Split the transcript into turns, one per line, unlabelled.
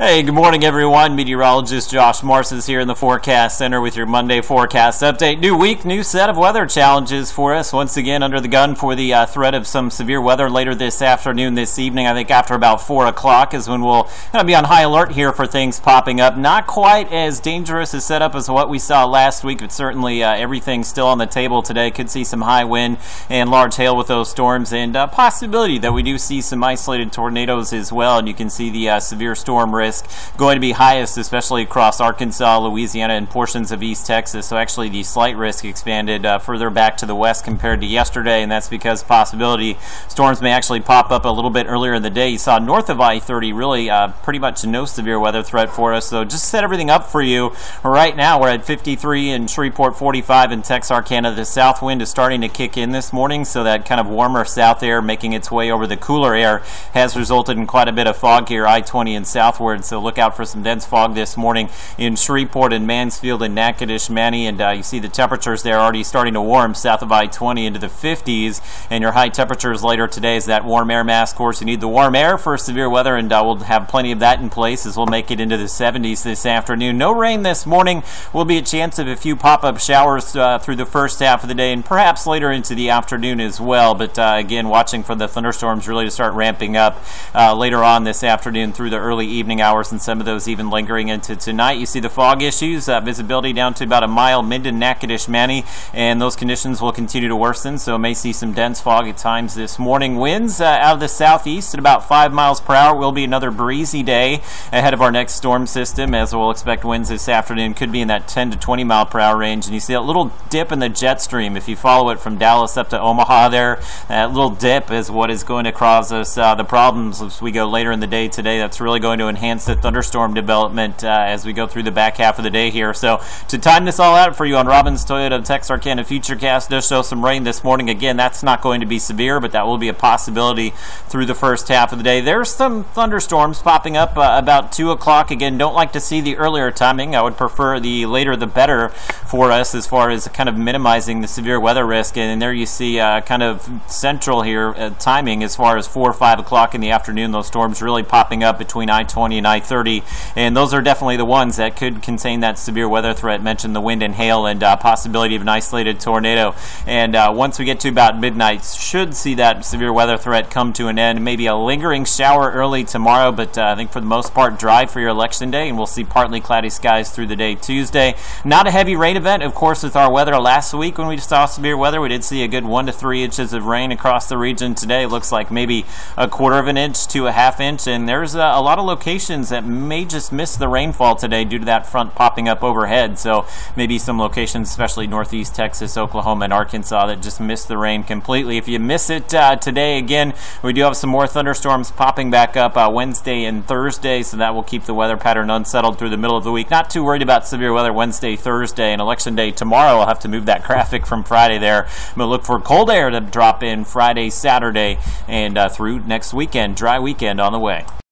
Hey, good morning everyone. Meteorologist Josh Morse is here in the Forecast Center with your Monday forecast update. New week, new set of weather challenges for us. Once again under the gun for the threat of some severe weather later this afternoon, this evening. I think after about 4 o'clock is when we'll kind of be on high alert here for things popping up. Not quite as dangerous a setup as what we saw last week, but certainly everything's still on the table today. Could see some high wind and large hail with those storms, and possibility that we do see some isolated tornadoes as well. And you can see the severe storm risk going to be highest, especially across Arkansas, Louisiana, and portions of East Texas. So actually the slight risk expanded further back to the west compared to yesterday, and that's because possibility storms may actually pop up a little bit earlier in the day. You saw north of I-30 really pretty much no severe weather threat for us. So just set everything up for you. Right now we're at 53 in Shreveport, 45 in Texarkana. The south wind is starting to kick in this morning, so that kind of warmer south air making its way over the cooler air has resulted in quite a bit of fog here, I-20 and southward. So look out for some dense fog this morning in Shreveport and Mansfield and Natchitoches, Manny, and you see the temperatures there already starting to warm south of I-20 into the 50s, and your high temperatures later today is that warm air mass. Of course, you need the warm air for severe weather, and we'll have plenty of that in place as we'll make it into the 70s this afternoon. No rain this morning. Will be a chance of a few pop-up showers through the first half of the day and perhaps later into the afternoon as well, but again, watching for the thunderstorms really to start ramping up later on this afternoon through the early evening hours, and some of those even lingering into tonight. You see the fog issues, visibility down to about a mile, Minden, Natchitoches, Manny, and those conditions will continue to worsen, so may see some dense fog at times this morning. Winds out of the southeast at about 5 miles per hour. Will be another breezy day ahead of our next storm system, as we'll expect winds this afternoon could be in that 10 to 20 mile per hour range. And you see that little dip in the jet stream. If you follow it from Dallas up to Omaha there, that little dip is what is going to cause us the problems as we go later in the day today. That's really going to enhance the thunderstorm development as we go through the back half of the day here. So to time this all out for you on Robbins Toyota Texarkana Futurecast, does show some rain this morning. Again, that's not going to be severe, but that will be a possibility through the first half of the day. There's some thunderstorms popping up about 2 o'clock. Again, don't like to see the earlier timing. I would prefer the later the better for us as far as kind of minimizing the severe weather risk. And there you see kind of central here timing as far as 4 or 5 o'clock in the afternoon. Those storms really popping up between I-20 and I-30, and those are definitely the ones that could contain that severe weather threat. Mentioned the wind and hail and possibility of an isolated tornado. And once we get to about midnight, should see that severe weather threat come to an end. Maybe a lingering shower early tomorrow, but I think for the most part dry for your election day, and we'll see partly cloudy skies through the day Tuesday. Not a heavy rain event, of course, with our weather last week when we saw severe weather. We did see a good 1 to 3 inches of rain across the region. Today looks like maybe a 1/4 of an inch to a 1/2 inch, and there's a lot of locations that may just miss the rainfall today due to that front popping up overhead. So maybe some locations, especially northeast Texas, Oklahoma, and Arkansas, that just missed the rain completely. If you miss it today, again, we do have some more thunderstorms popping back up Wednesday and Thursday, so that will keep the weather pattern unsettled through the middle of the week. Not too worried about severe weather Wednesday, Thursday, and election day tomorrow. I'll have to move that graphic from Friday there. But look for cold air to drop in Friday, Saturday, and through next weekend. Dry weekend on the way.